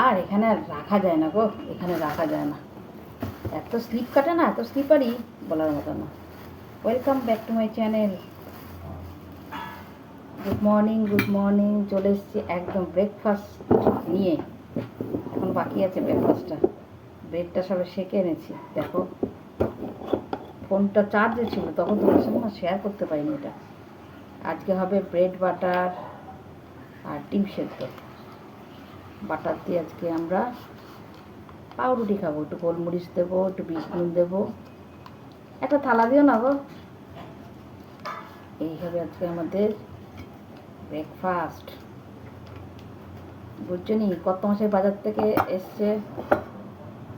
আর এখানে আর রাখা যায় না গো, এখানে রাখা যায় না, এত স্লিপ কাটে না, এত স্লিপারই বলার মতো না। Welcome back to my channel. Good morning, good morning. চলে এসেছি একদম ব্রেকফাস্ট নিয়ে। এখন বাকি আছে ব্রেকফাস্টটা। ব্রেডটা সবে সেঁকে এনেছি। দেখো, ফোনটা চার্জে ছিল তখন তোমার সঙ্গে না শেয়ার করতে পারিনি এটা। আজকে হবে ব্রেড বাটার আর ডিম সেদ্ধ। বাটার দিয়ে আজকে আমরা পাউরুটি খাবো, একটু গোলমরিচ দেবো, একটু বিট নুন দেবো। একটা থালা দিও না গো। এই হবে আজকে আমাদের ব্রেকফাস্ট। বুঝছো নি, কত মাসের বাজার থেকে এসছে,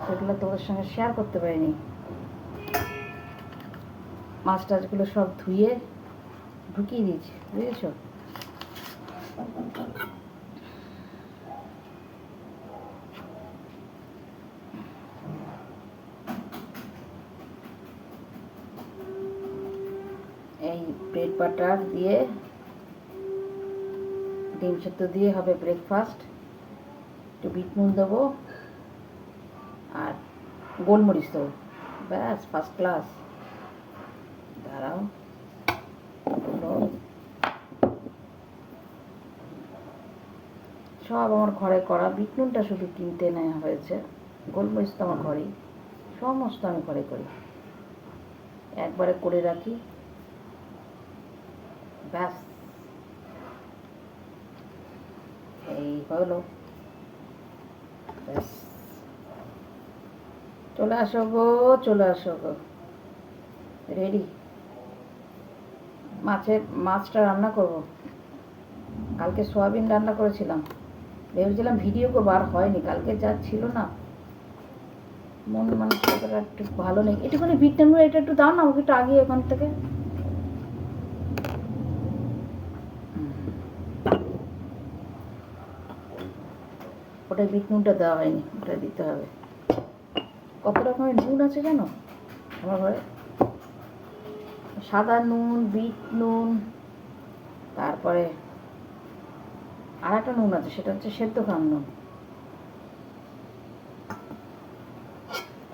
সেগুলো তোমাদের সঙ্গে শেয়ার করতে পারিনি। মাছ টাছগুলো সব ধুয়ে ঢুকিয়ে দিয়েছি, বুঝেছো? এই ব্রেড বাটার দিয়ে ডিম সেদ্ধ দিয়ে হবে ব্রেকফাস্ট। একটু বিট নুন দেবো আর গোলমরিচ দেবো, ব্যাস ফার্স্ট ক্লাস। দাঁড়াও, সব আমার ঘরে করা। বিট নুনটা শুধু কিনতে নেওয়া হয়েছে, গোলমরিচ তো আমার ঘরেই, সমস্ত আমি ঘরে করি, একবারে করে রাখি, ব্যাস। এই হলো, ব্যাস। চলে আসো গো, চলে আসো গো, রেডি। মাছটা রান্না করব। কালকে সোয়াবিন রান্না করেছিলাম, ভেবেছিলাম ভিডিও করবো, আর হয়নি। কালকে যা ছিল না, মন মানসিকতা একটু ভালো নেই। একটুখানি বিট নুন, এটা একটু দাও না আমাকে, একটু আগে ওখান থেকে। ওটা বিট নুনটা দেওয়া হয়নি, ওটা দিতে হবে। কত রকমের নুন আছে জানো আমার ঘরে? সাদা নুন, বিট নুন, তারপরে আর একটা নুন আছে, সেটা হচ্ছে সেদ্ধ খাওয়ার নুন।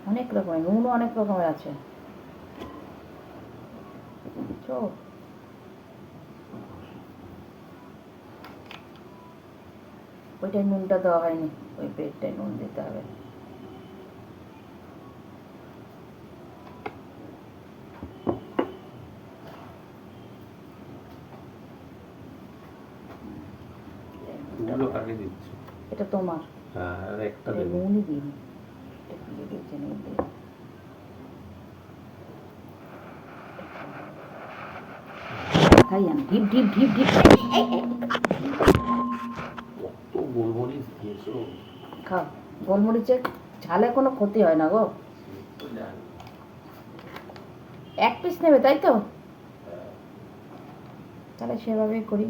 অনেক রকমের নুনও অনেক রকমের আছে। ওইটাই নুনটা দেওয়া হয়নি, ওই ব্রেডটাই নুন দিতে হবে। এটা তোমার, নুনই দিন, দিয়ে দিয়েছে নুন দিয়ে। খাই আমি, ঢিপ ঢিপ ঢিপ ঢিপ। গোলমরিচ দিয়েছো? খাও, গোলমরিচের ঝালে কোনো ক্ষতি হয় না গো। এক পিস নেবে তাই তো? তাহলে সেভাবেই করি।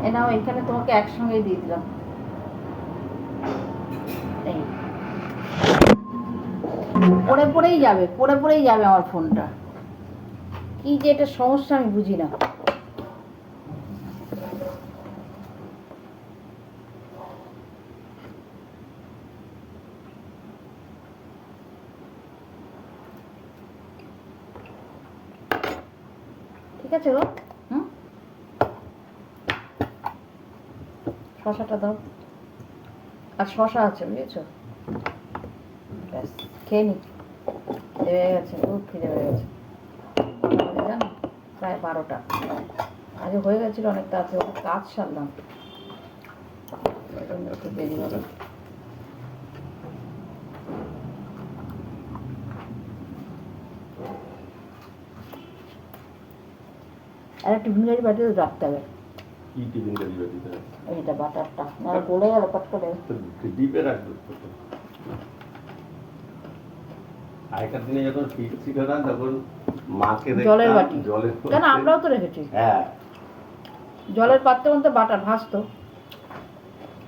এ নাও, এখানে তোমাকে একসঙ্গেই দিয়ে দিলাম। এই পড়ে পড়েই যাবে, পড়ে পড়েই যাবে আমার ফোনটা। কি যে এটা সমস্যা আমি বুঝি না। ঠিক আছে গো। শশাটা দাও, আর শশা আছে বুঝেছো? ব্যাস, খেয়ে নি। খিদে হয়ে গেছে, খুব খিদে হয়ে গেছে। জানো, প্রায় 12টা। আগে হয়ে গেছিলো অনেক তাড়াতাড়ি, কাজ সারলাম, একটু দেরি হলো। আর একটা টিফিন গাড়ি বাটিতে রাখতে হবে। কি টিফিন গাড়ি বাটিতে? এইটা বাটারটা না গলে গেল পট করে। ডিপে রাখবে। আগেকার দিনে যখন ফিট ছিল না, তখন মাকে জলের দেখতাম, বাটি। জলের কেন মধ্যে- আমরাও তো রেখেছি। হ্যাঁ, জলের পাত্রে মধ্যে বাটার ভাসতো।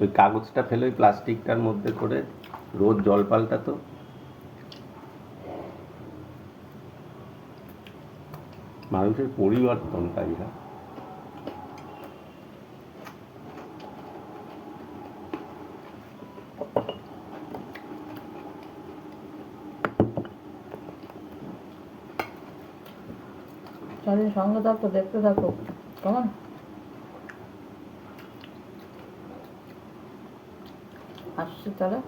ওই কাগজটা ফেলে ওই প্লাস্টিকটার মধ্যে করে রোজ জল পাল্টাতো। মানুষের পরিবর্তন, তাই না? সারাদিন সঙ্গে থাকো, দেখতে থাকো কেমন। আসছি তাহলে।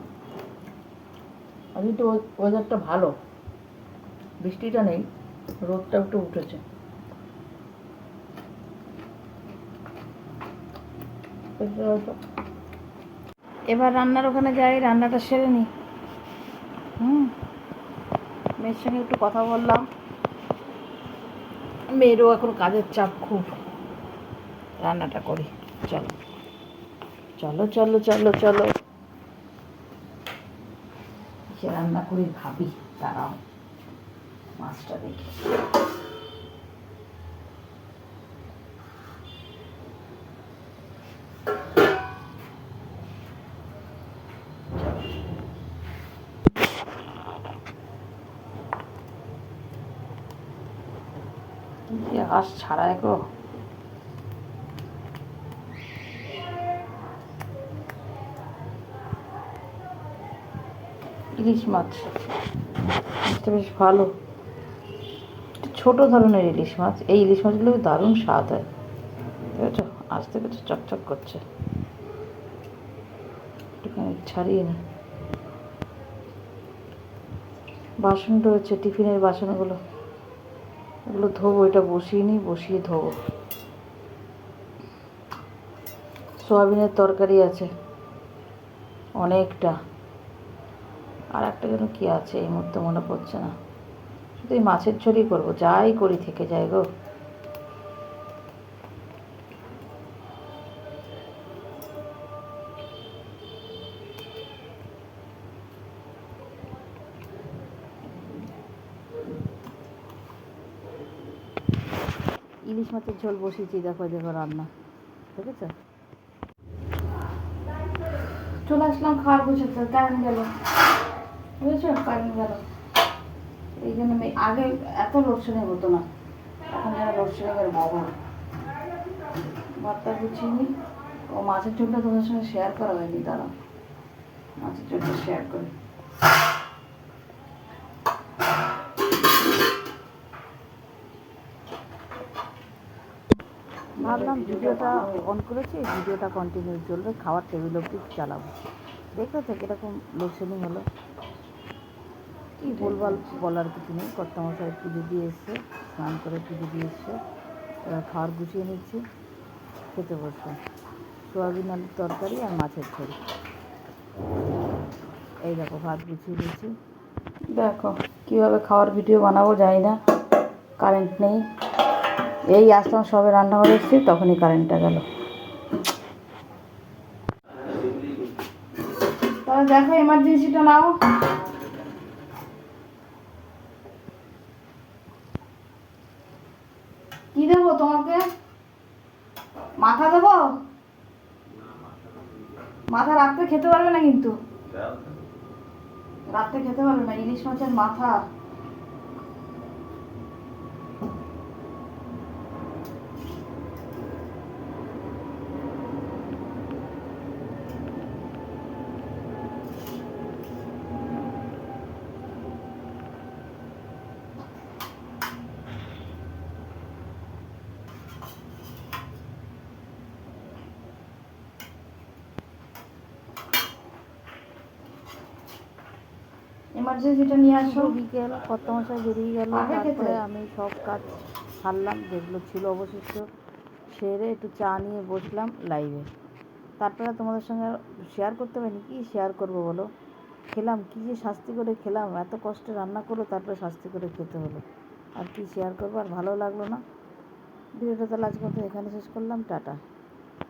আজকে তো ওয়েদারটা ভালো, বৃষ্টিটা নেই, রোদটা একটু উঠেছে। এবার রান্নার ওখানে যাই, রান্নাটা সেরে নিই। মেয়ের সঙ্গে একটু কথা বললাম। মেয়েরও এখন কাজের চাপ খুব, রান্নাটা করি। চলো চলো চলো চলো চলো, সে রান্না করি ভাবি। দাঁড়াও, মাছটা দেখি। হাঁস ছাড়ায় গো। ইলিশ মাছ, মাছটা বেশ ভালো, ছোট ধরনের ইলিশ মাছ। এই ইলিশ মাছগুলো দারুণ স্বাদ হয়, দেখেছো? আস্তে পেতে চকচক করছে। একটুখানি ছাড়িয়ে নি। বাসন রয়েছে, টিফিনের বাসনগুলো, এগুলো ধোবো। এটা বসিয়ে নিই, বসিয়ে ধোবো। সোয়াবিনের তরকারি আছে অনেকটা, আর একটা যেন কি আছে এই মুহূর্তে মনে পড়ছে না। শুধু এই মাছের ঝোলই করবো, যাই করি থেকে যায় গো। ইলিশ মাছের ঝোল বসিয়েছি, দেখো দেখো রান্না, দেখেছো? চলে আসলাম খাওয়ার বসেছে, কারেন্ট গেল, বুঝেছো? কারেন্ট গেল, এই জন্য আগে এত লোডশেডিং হতো না, এখন যেন লোডশেডিংয়ের বাবা। ভাতটা গুছিয়ে নিই। ও মাছের ঝোলটা তোমাদের সঙ্গে শেয়ার করা হয়নি, দাঁড়া মাছের ঝোলটা শেয়ার করি। ভাবলাম ভিডিওটা অন করেছি, ভিডিওটা কন্টিনিউ চলবে, খাওয়ার টেবিল অবধি চালাবো। দেখো তো কীরকম লোডশেডিং হলো। কী বলবার, বলার কিছু নেই। কর্তামশাই পুজো দিয়ে এসছে, স্নান করে পুজো দিয়ে এসছে। এবার খাওয়ার গুছিয়ে নিচ্ছি, খেতে বসবো। সোয়াবিন আলুর তরকারি আর মাছের ঝোল। এই দেখো ভাত গুছিয়ে দিচ্ছি। দেখো কীভাবে খাওয়ার ভিডিও বানাবো জানি না, কারেন্ট নেই। এই আসলাম সবে রান্না করে এসেছি, তখনই কারেন্টটা গেল। তাহলে দেখো এমার্জেন্সিটা নাও। কি দেবো তোমাকে? মাথা দেবো? মাথা রাত্রে খেতে পারবে না কিন্তু, রাত্রে খেতে পারবে না ইলিশ মাছের মাথা। এমার্জেন্সিটা নিয়ে আসো। বিকেল কর্তামশাই বেরিয়ে গেল, তারপরে আমি সব কাজ সারলাম যেগুলো ছিল অবশিষ্ট, সেরে একটু চা নিয়ে বসলাম লাইভে। তারপরে তোমাদের সঙ্গে শেয়ার করতে পারিনি। কি শেয়ার করবো বলো? খেলাম, কী যে শাস্তি করে খেলাম, এত কষ্টে রান্না করলো, তারপরে শাস্তি করে খেতে হলো। আর কি শেয়ার করবো, আর ভালো লাগলো না। ভিডিওটা তাহলে আজকে মতো এখানে শেষ করলাম, টাটা।